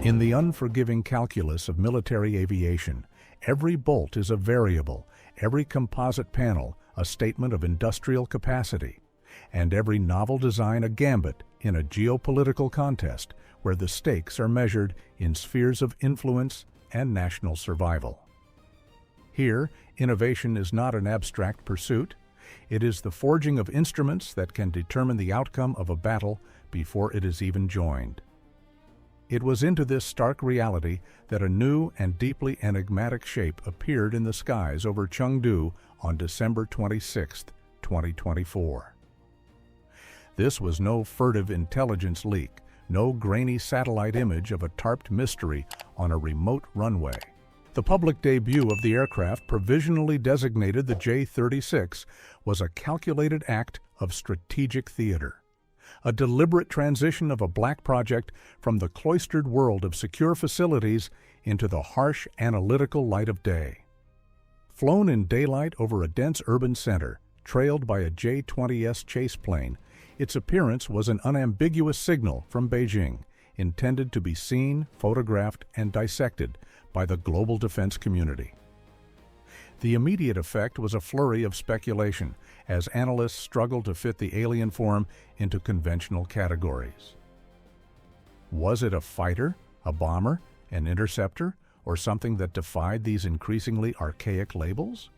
In the unforgiving calculus of military aviation, every bolt is a variable, every composite panel a statement of industrial capacity, and every novel design a gambit in a geopolitical contest where the stakes are measured in spheres of influence and national survival. Here, innovation is not an abstract pursuit. It is the forging of instruments that can determine the outcome of a battle before it is even joined. It was into this stark reality that a new and deeply enigmatic shape appeared in the skies over Chengdu on December 26, 2024. This was no furtive intelligence leak, no grainy satellite image of a tarped mystery on a remote runway. The public debut of the aircraft, provisionally designated the J-36, was a calculated act of strategic theater. A deliberate transition of a black project from the cloistered world of secure facilities into the harsh analytical light of day. Flown in daylight over a dense urban center, trailed by a J-20S chase plane, its appearance was an unambiguous signal from Beijing, intended to be seen, photographed, and dissected by the global defense community. The immediate effect was a flurry of speculation as analysts struggled to fit the alien form into conventional categories. Was it a fighter, a bomber, an interceptor, or something that defied these increasingly archaic labels?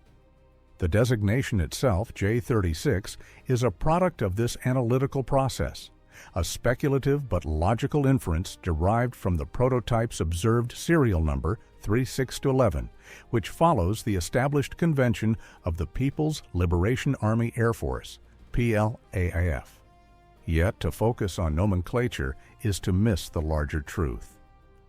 The designation itself, J-36, is a product of this analytical process, a speculative but logical inference derived from the prototype's observed serial number 36-11, which follows the established convention of the People's Liberation Army Air Force, PLAAF. Yet to focus on nomenclature is to miss the larger truth.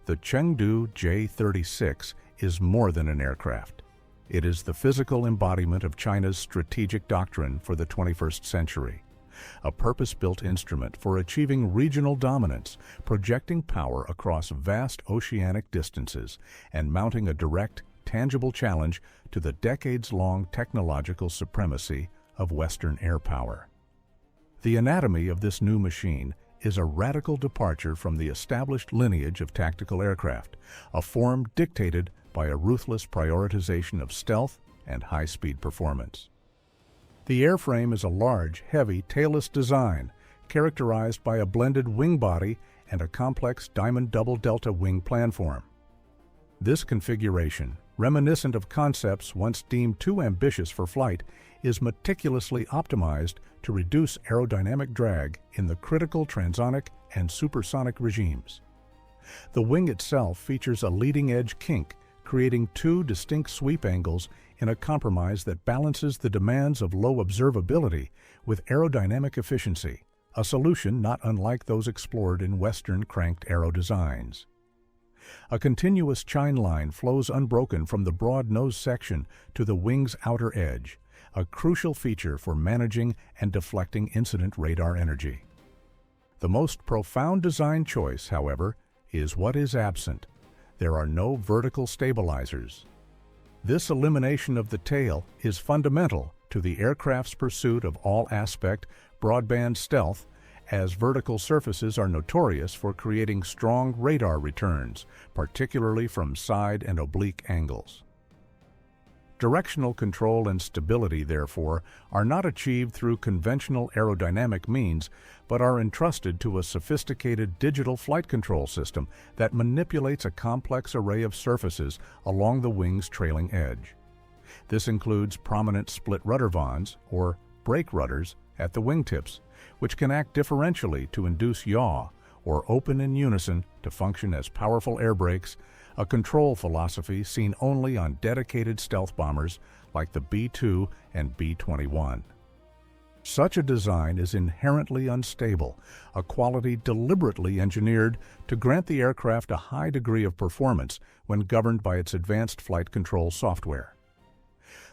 The Chengdu J-36 is more than an aircraft. It is the physical embodiment of China's strategic doctrine for the 21st century. A purpose-built instrument for achieving regional dominance, projecting power across vast oceanic distances, and mounting a direct, tangible challenge to the decades-long technological supremacy of Western air power. The anatomy of this new machine is a radical departure from the established lineage of tactical aircraft, a form dictated by a ruthless prioritization of stealth and high-speed performance. The airframe is a large, heavy, tailless design, characterized by a blended wing body and a complex diamond double delta wing planform. This configuration, reminiscent of concepts once deemed too ambitious for flight, is meticulously optimized to reduce aerodynamic drag in the critical transonic and supersonic regimes. The wing itself features a leading-edge kink, creating two distinct sweep angles in a compromise that balances the demands of low observability with aerodynamic efficiency, a solution not unlike those explored in Western cranked aero designs. A continuous chine line flows unbroken from the broad nose section to the wing's outer edge, a crucial feature for managing and deflecting incident radar energy. The most profound design choice, however, is what is absent. There are no vertical stabilizers. This elimination of the tail is fundamental to the aircraft's pursuit of all-aspect, broadband stealth, as vertical surfaces are notorious for creating strong radar returns, particularly from side and oblique angles. Directional control and stability, therefore, are not achieved through conventional aerodynamic means, but are entrusted to a sophisticated digital flight control system that manipulates a complex array of surfaces along the wing's trailing edge. This includes prominent split rudder vands, or brake rudders, at the wingtips, which can act differentially to induce yaw, or open in unison to function as powerful air brakes, a control philosophy seen only on dedicated stealth bombers like the B-2 and B-21. Such a design is inherently unstable, a quality deliberately engineered to grant the aircraft a high degree of performance when governed by its advanced flight control software.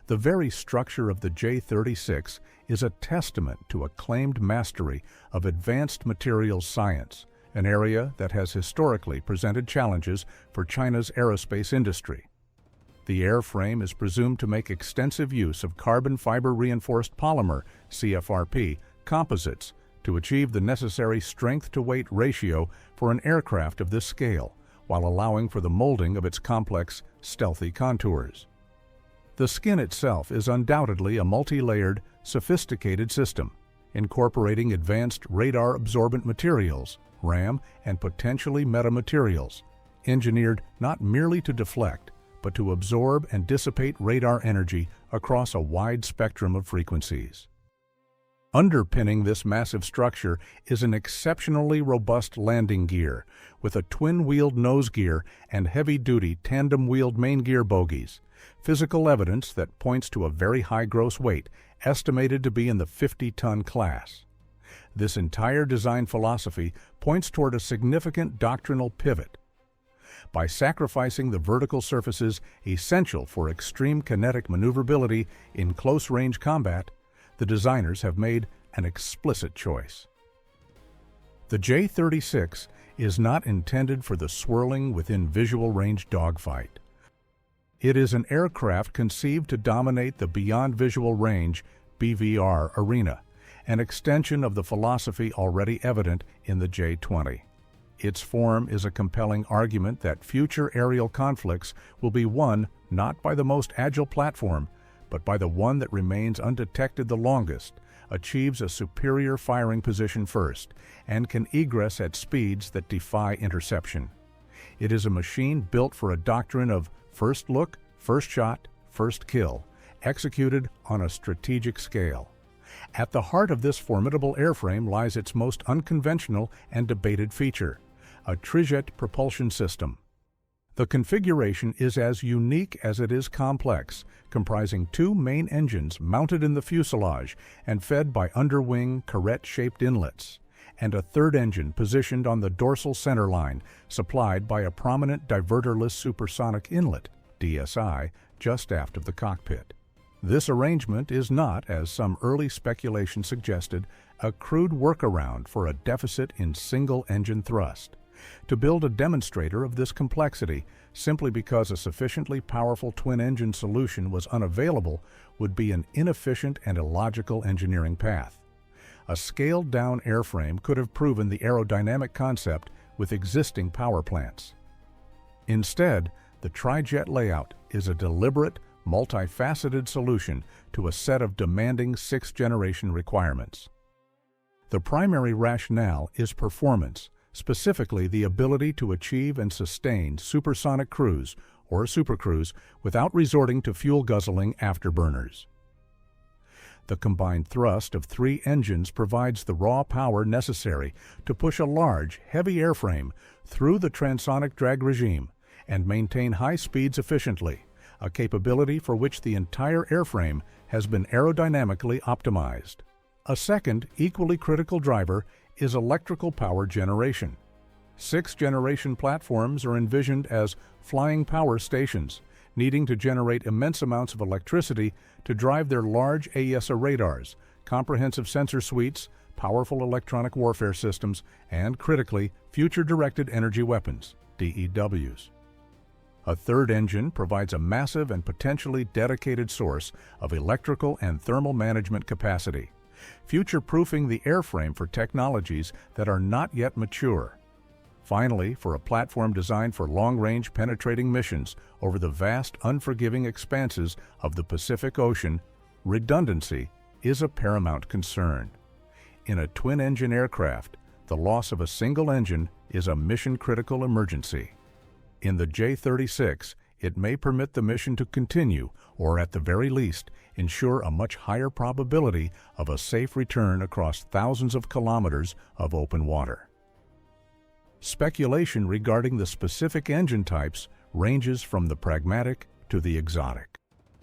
The very structure of the J-36 is a testament to acclaimed mastery of advanced materials science, an area that has historically presented challenges for China's aerospace industry. The airframe is presumed to make extensive use of carbon fiber reinforced polymer, CFRP, composites to achieve the necessary strength-to-weight ratio for an aircraft of this scale, while allowing for the molding of its complex, stealthy contours. The skin itself is undoubtedly a multi-layered, sophisticated system, incorporating advanced radar-absorbent materials, RAM, and potentially metamaterials, engineered not merely to deflect, but to absorb and dissipate radar energy across a wide spectrum of frequencies. Underpinning this massive structure is an exceptionally robust landing gear, with a twin-wheeled nose gear and heavy-duty tandem-wheeled main gear bogies, physical evidence that points to a very high gross weight, estimated to be in the 50-ton class. This entire design philosophy points toward a significant doctrinal pivot. By sacrificing the vertical surfaces essential for extreme kinetic maneuverability in close-range combat, the designers have made an explicit choice. The J-36 is not intended for the swirling within visual range dogfight. It is an aircraft conceived to dominate the beyond visual range (BVR) arena, an extension of the philosophy already evident in the J-20. Its form is a compelling argument that future aerial conflicts will be won not by the most agile platform, but by the one that remains undetected the longest, achieves a superior firing position first, and can egress at speeds that defy interception. It is a machine built for a doctrine of first look, first shot, first kill, executed on a strategic scale. At the heart of this formidable airframe lies its most unconventional and debated feature, a Trijet propulsion system. The configuration is as unique as it is complex, comprising two main engines mounted in the fuselage and fed by underwing carrette-shaped inlets, and a third engine positioned on the dorsal centerline, supplied by a prominent diverterless supersonic inlet, DSI, just aft of the cockpit. This arrangement is not, as some early speculation suggested, a crude workaround for a deficit in single-engine thrust. To build a demonstrator of this complexity, simply because a sufficiently powerful twin-engine solution was unavailable, would be an inefficient and illogical engineering path. A scaled-down airframe could have proven the aerodynamic concept with existing power plants. Instead, the Trijet layout is a deliberate, multifaceted solution to a set of demanding sixth-generation requirements. The primary rationale is performance, specifically the ability to achieve and sustain supersonic cruise or supercruise without resorting to fuel-guzzling afterburners. The combined thrust of three engines provides the raw power necessary to push a large, heavy airframe through the transonic drag regime and maintain high speeds efficiently, a capability for which the entire airframe has been aerodynamically optimized. A second, equally critical driver is electrical power generation. Sixth-generation platforms are envisioned as flying power stations, needing to generate immense amounts of electricity to drive their large AESA radars, comprehensive sensor suites, powerful electronic warfare systems, and, critically, future-directed energy weapons, DEWs. A third engine provides a massive and potentially dedicated source of electrical and thermal management capacity, future-proofing the airframe for technologies that are not yet mature. Finally, for a platform designed for long-range penetrating missions over the vast, unforgiving expanses of the Pacific Ocean, redundancy is a paramount concern. In a twin-engine aircraft, the loss of a single engine is a mission-critical emergency. In the J-36, it may permit the mission to continue, or at the very least, ensure a much higher probability of a safe return across thousands of kilometers of open water. Speculation regarding the specific engine types ranges from the pragmatic to the exotic.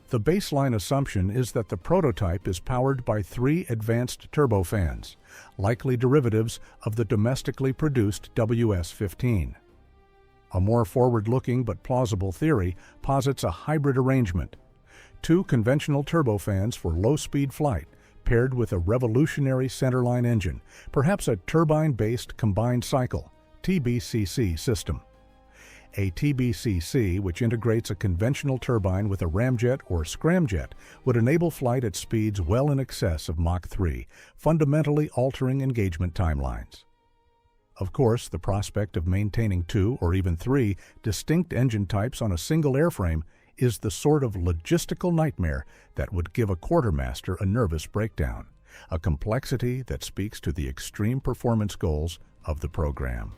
The baseline assumption is that the prototype is powered by three advanced turbofans, likely derivatives of the domestically produced WS-15. A more forward-looking but plausible theory posits a hybrid arrangement: two conventional turbofans for low-speed flight, paired with a revolutionary centerline engine, perhaps a turbine-based combined cycle (TBCC) system. A TBCC, which integrates a conventional turbine with a ramjet or scramjet, would enable flight at speeds well in excess of Mach 3, fundamentally altering engagement timelines. Of course, the prospect of maintaining 2 or even 3 distinct engine types on a single airframe is the sort of logistical nightmare that would give a quartermaster a nervous breakdown, a complexity that speaks to the extreme performance goals of the program.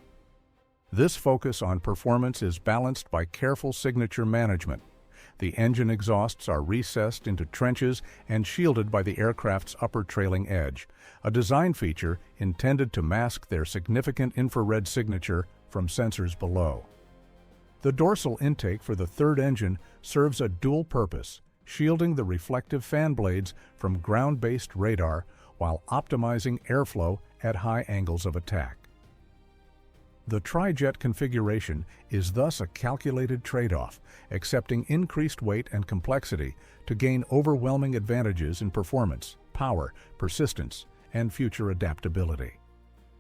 This focus on performance is balanced by careful signature management. The engine exhausts are recessed into trenches and shielded by the aircraft's upper trailing edge, a design feature intended to mask their significant infrared signature from sensors below. The dorsal intake for the third engine serves a dual purpose, shielding the reflective fan blades from ground-based radar while optimizing airflow at high angles of attack. The Trijet configuration is thus a calculated trade-off, accepting increased weight and complexity to gain overwhelming advantages in performance, power, persistence, and future adaptability.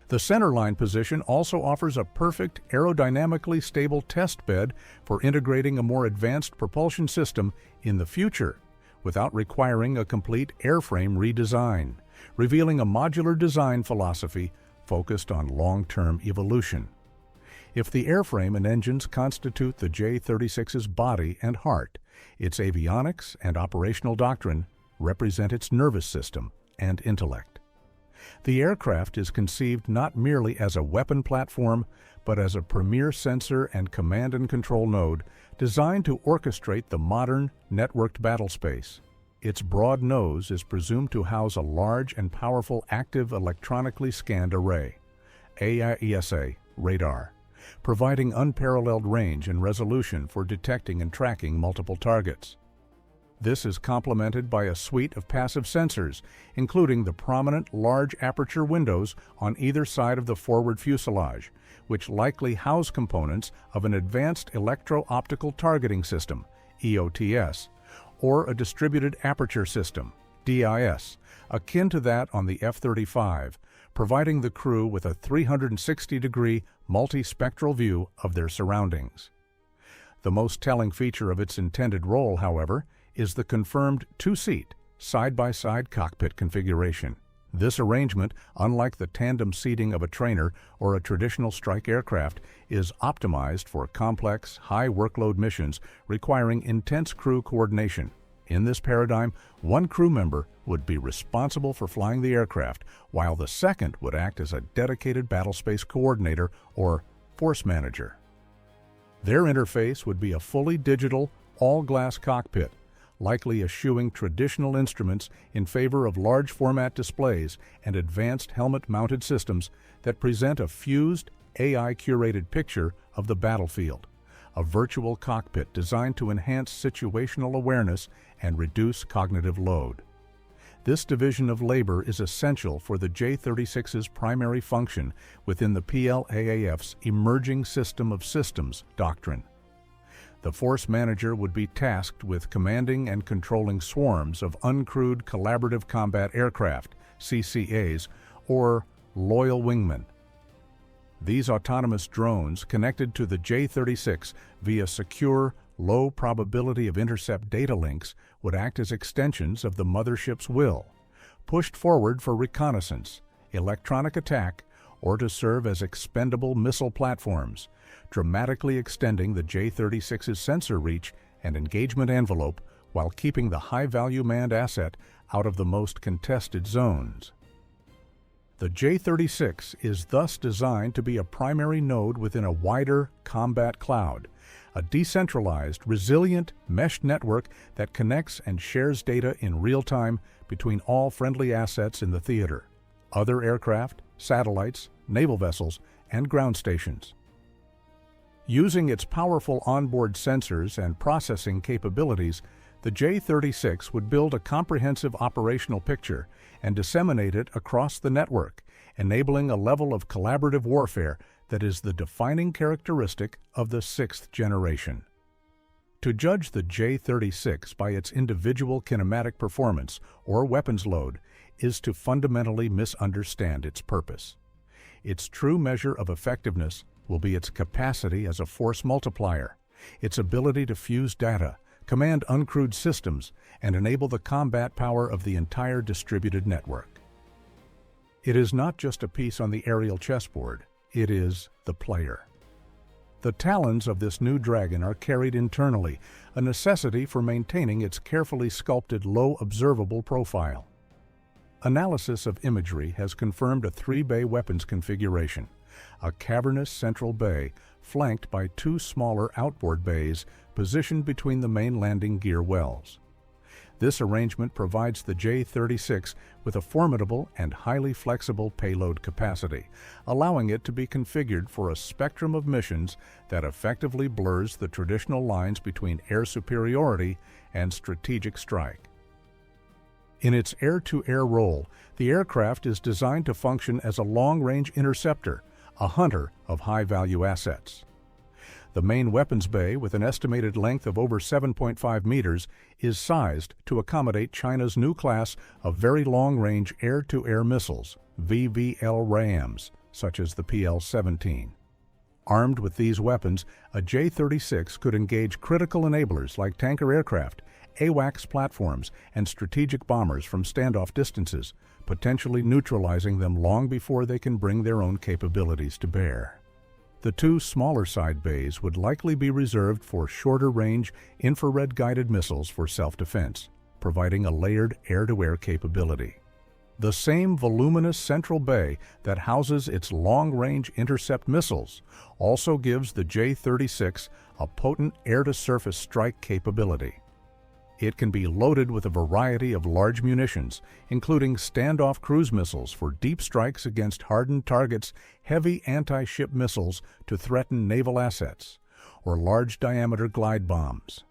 The centerline position also offers a perfect aerodynamically stable test bed for integrating a more advanced propulsion system in the future without requiring a complete airframe redesign, revealing a modular design philosophy focused on long-term evolution. If the airframe and engines constitute the J-36's body and heart, its avionics and operational doctrine represent its nervous system and intellect. The aircraft is conceived not merely as a weapon platform, but as a premier sensor and command and control node designed to orchestrate the modern, networked battlespace. Its broad nose is presumed to house a large and powerful active electronically scanned array, AIESA, radar, providing unparalleled range and resolution for detecting and tracking multiple targets. This is complemented by a suite of passive sensors, including the prominent large aperture windows on either side of the forward fuselage, which likely house components of an advanced electro-optical targeting system, EOTS, or a distributed aperture system, DIS, akin to that on the F-35, providing the crew with a 360-degree multispectral view of their surroundings. The most telling feature of its intended role, however, is the confirmed two-seat, side-by-side cockpit configuration. This arrangement, unlike the tandem seating of a trainer or a traditional strike aircraft, is optimized for complex, high-workload missions requiring intense crew coordination. In this paradigm, one crew member would be responsible for flying the aircraft, while the second would act as a dedicated battlespace coordinator or force manager. Their interface would be a fully digital, all-glass cockpit, likely eschewing traditional instruments in favor of large-format displays and advanced helmet-mounted systems that present a fused, AI-curated picture of the battlefield, a virtual cockpit designed to enhance situational awareness and reduce cognitive load. This division of labor is essential for the J-36's primary function within the PLAAF's emerging system of systems doctrine. The force manager would be tasked with commanding and controlling swarms of uncrewed collaborative combat aircraft, CCAs, or loyal wingmen. These autonomous drones, connected to the J-36 via secure, low probability of intercept data links, would act as extensions of the mothership's will, pushed forward for reconnaissance, electronic attack, or to serve as expendable missile platforms, dramatically extending the J-36's sensor reach and engagement envelope while keeping the high-value manned asset out of the most contested zones. The J-36 is thus designed to be a primary node within a wider combat cloud, a decentralized, resilient, meshed network that connects and shares data in real time between all friendly assets in the theater, other aircraft, satellites, naval vessels, and ground stations. Using its powerful onboard sensors and processing capabilities, the J-36 would build a comprehensive operational picture and disseminate it across the network, enabling a level of collaborative warfare that is the defining characteristic of the sixth generation. To judge the J-36 by its individual kinematic performance or weapons load is to fundamentally misunderstand its purpose. Its true measure of effectiveness will be its capacity as a force multiplier, its ability to fuse data, command uncrewed systems, and enable the combat power of the entire distributed network. It is not just a piece on the aerial chessboard, it is the player. The talons of this new dragon are carried internally, a necessity for maintaining its carefully sculpted low observable profile. Analysis of imagery has confirmed a 3-bay weapons configuration, a cavernous central bay flanked by 2 smaller outboard bays positioned between the main landing gear wells. This arrangement provides the J-36 with a formidable and highly flexible payload capacity, allowing it to be configured for a spectrum of missions that effectively blurs the traditional lines between air superiority and strategic strike. In its air-to-air role, the aircraft is designed to function as a long-range interceptor, a hunter of high-value assets. The main weapons bay, with an estimated length of over 7.5 meters, is sized to accommodate China's new class of very long-range air-to-air missiles, VVL-RAMs, such as the PL-17. Armed with these weapons, a J-36 could engage critical enablers like tanker aircraft, AWACS platforms, and strategic bombers from standoff distances, potentially neutralizing them long before they can bring their own capabilities to bear. The 2 smaller side bays would likely be reserved for shorter-range, infrared-guided missiles for self-defense, providing a layered air-to-air capability. The same voluminous central bay that houses its long-range intercept missiles also gives the J-36 a potent air-to-surface strike capability. It can be loaded with a variety of large munitions, including standoff cruise missiles for deep strikes against hardened targets, heavy anti-ship missiles to threaten naval assets, or large-diameter glide bombs.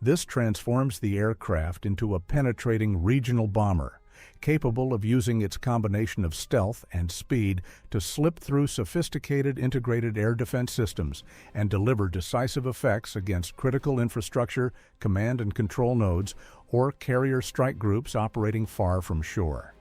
This transforms the aircraft into a penetrating regional bomber, capable of using its combination of stealth and speed to slip through sophisticated integrated air defense systems and deliver decisive effects against critical infrastructure, command and control nodes, or carrier strike groups operating far from shore.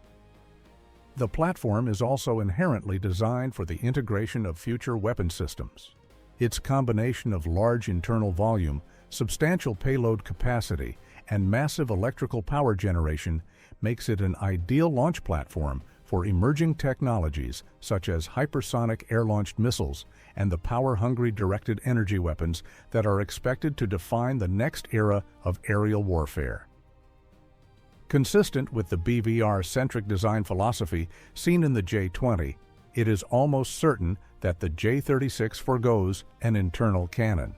The platform is also inherently designed for the integration of future weapon systems. Its combination of large internal volume, substantial payload capacity, and massive electrical power generation makes it an ideal launch platform for emerging technologies such as hypersonic air-launched missiles and the power-hungry directed energy weapons that are expected to define the next era of aerial warfare. Consistent with the BVR-centric design philosophy seen in the J-20, it is almost certain that the J-36 forgoes an internal cannon.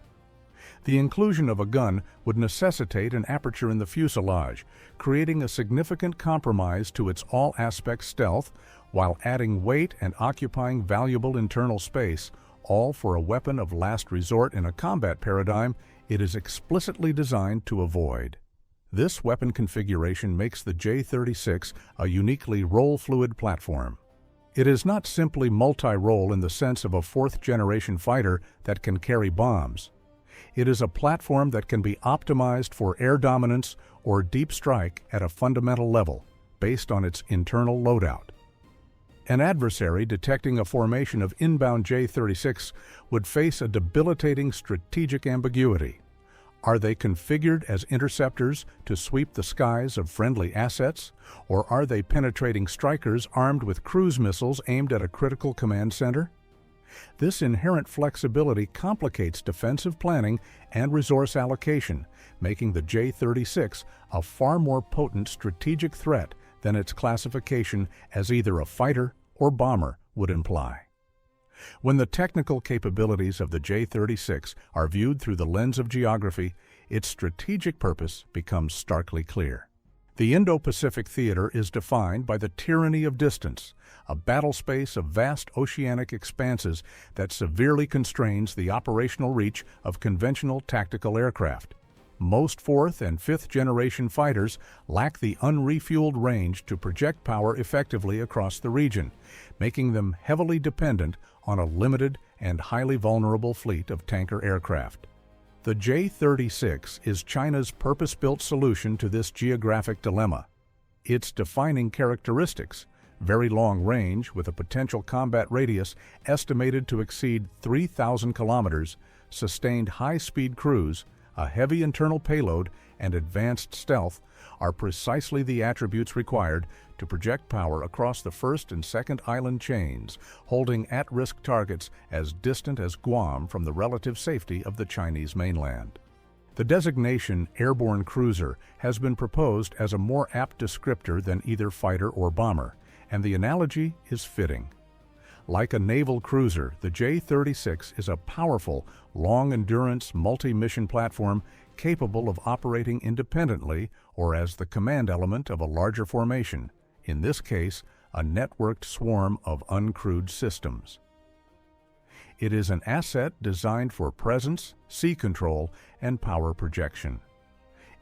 The inclusion of a gun would necessitate an aperture in the fuselage, creating a significant compromise to its all-aspect stealth, while adding weight and occupying valuable internal space, all for a weapon of last resort in a combat paradigm it is explicitly designed to avoid. This weapon configuration makes the J-36 a uniquely role-fluid platform. It is not simply multi-role in the sense of a fourth-generation fighter that can carry bombs. It is a platform that can be optimized for air dominance or deep strike at a fundamental level, based on its internal loadout. An adversary detecting a formation of inbound J-36 would face a debilitating strategic ambiguity. Are they configured as interceptors to sweep the skies of friendly assets, or are they penetrating strikers armed with cruise missiles aimed at a critical command center? This inherent flexibility complicates defensive planning and resource allocation, making the J-36 a far more potent strategic threat than its classification as either a fighter or bomber would imply. When the technical capabilities of the J-36 are viewed through the lens of geography, its strategic purpose becomes starkly clear. The Indo-Pacific theater is defined by the tyranny of distance, a battle space of vast oceanic expanses that severely constrains the operational reach of conventional tactical aircraft. Most fourth- and fifth-generation fighters lack the unrefueled range to project power effectively across the region, making them heavily dependent on a limited and highly vulnerable fleet of tanker aircraft. The J-36 is China's purpose-built solution to this geographic dilemma. Its defining characteristics, very long range with a potential combat radius estimated to exceed 3,000 kilometers, sustained high-speed cruise, a heavy internal payload, and advanced stealth are precisely the attributes required to project power across the first and second island chains, holding at-risk targets as distant as Guam from the relative safety of the Chinese mainland. The designation airborne cruiser has been proposed as a more apt descriptor than either fighter or bomber, and the analogy is fitting. Like a naval cruiser, the J-36 is a powerful, long-endurance, multi-mission platform capable of operating independently or as the command element of a larger formation, in this case, a networked swarm of uncrewed systems. It is an asset designed for presence, sea control, and power projection.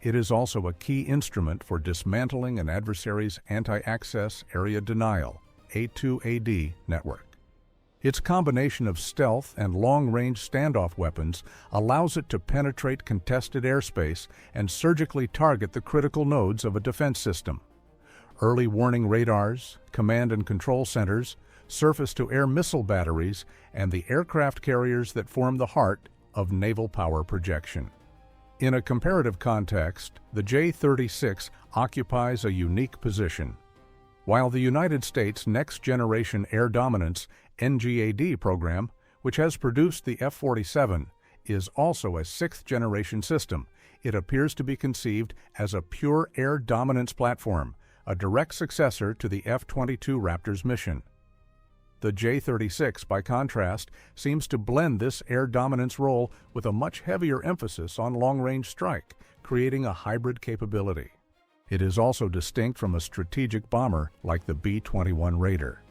It is also a key instrument for dismantling an adversary's anti-access area denial, A2AD network. Its combination of stealth and long-range standoff weapons allows it to penetrate contested airspace and surgically target the critical nodes of a defense system. Early warning radars, command and control centers, surface-to-air missile batteries, and the aircraft carriers that form the heart of naval power projection. In a comparative context, the J-36 occupies a unique position. While the United States' Next Generation Air Dominance NGAD program, which has produced the F-47, is also a sixth-generation system, it appears to be conceived as a pure air dominance platform, a direct successor to the F-22 Raptor's mission. The J-36, by contrast, seems to blend this air dominance role with a much heavier emphasis on long-range strike, creating a hybrid capability. It is also distinct from a strategic bomber like the B-21 Raider.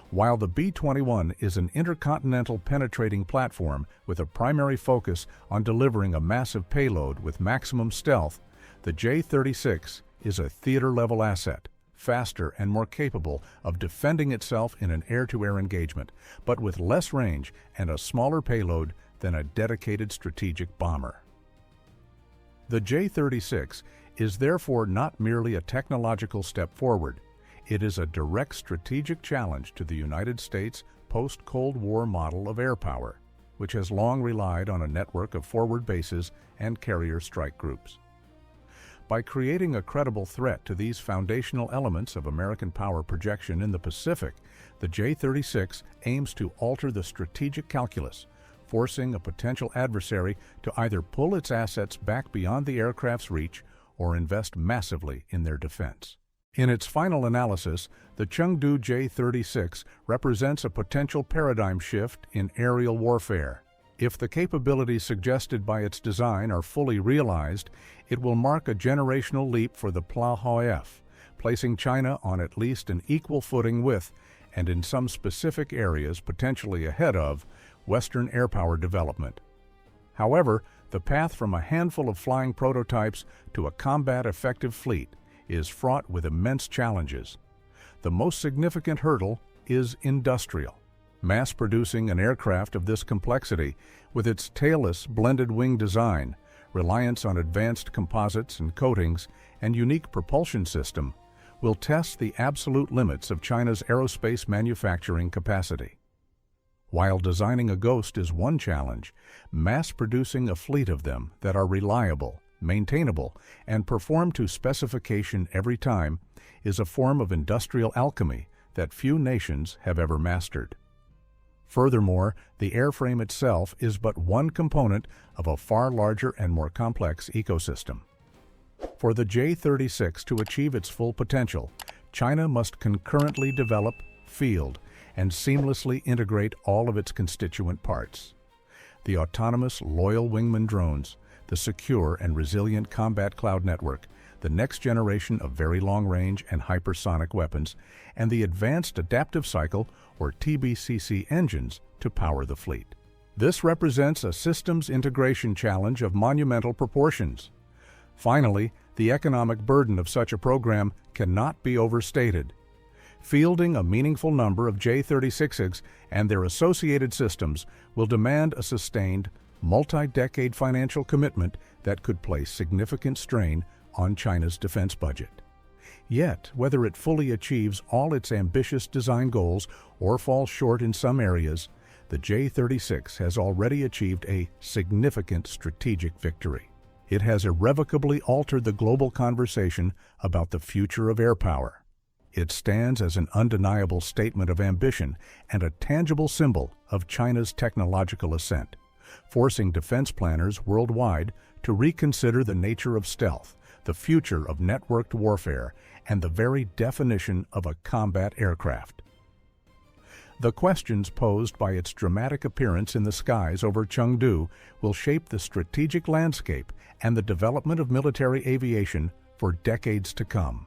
While the B-21 is an intercontinental penetrating platform with a primary focus on delivering a massive payload with maximum stealth, the J-36 is a theater-level asset, faster and more capable of defending itself in an air-to-air engagement, but with less range and a smaller payload than a dedicated strategic bomber. The J-36 is therefore not merely a technological step forward. It is a direct strategic challenge to the United States' post-Cold War model of air power, which has long relied on a network of forward bases and carrier strike groups. By creating a credible threat to these foundational elements of American power projection in the Pacific, the J-36 aims to alter the strategic calculus, forcing a potential adversary to either pull its assets back beyond the aircraft's reach or invest massively in their defense. In its final analysis, the Chengdu J-36 represents a potential paradigm shift in aerial warfare. If the capabilities suggested by its design are fully realized, it will mark a generational leap for the Pla-Hoi-F, placing China on at least an equal footing with, and in some specific areas potentially ahead of, Western air power development. However, the path from a handful of flying prototypes to a combat-effective fleet is fraught with immense challenges. The most significant hurdle is industrial. Mass-producing an aircraft of this complexity, with its tailless blended wing design, reliance on advanced composites and coatings, and unique propulsion system, will test the absolute limits of China's aerospace manufacturing capacity. While designing a Ghost is one challenge, mass-producing a fleet of them that are reliable, maintainable, and perform to specification every time is a form of industrial alchemy that few nations have ever mastered. Furthermore, the airframe itself is but one component of a far larger and more complex ecosystem. For the J-36 to achieve its full potential, China must concurrently develop, field, and seamlessly integrate all of its constituent parts. The autonomous, loyal wingman drones, the secure and resilient combat cloud network, the next generation of very long-range and hypersonic weapons, and the advanced adaptive cycle, or TBCC engines, to power the fleet. This represents a systems integration challenge of monumental proportions. Finally, the economic burden of such a program cannot be overstated. Fielding a meaningful number of J-36s and their associated systems will demand a sustained, multi-decade financial commitment that could place significant strain on China's defense budget. Yet, whether it fully achieves all its ambitious design goals or falls short in some areas, the J-36 has already achieved a significant strategic victory. It has irrevocably altered the global conversation about the future of air power. It stands as an undeniable statement of ambition and a tangible symbol of China's technological ascent, forcing defense planners worldwide to reconsider the nature of stealth, the future of networked warfare, and the very definition of a combat aircraft. The questions posed by its dramatic appearance in the skies over Chengdu will shape the strategic landscape and the development of military aviation for decades to come.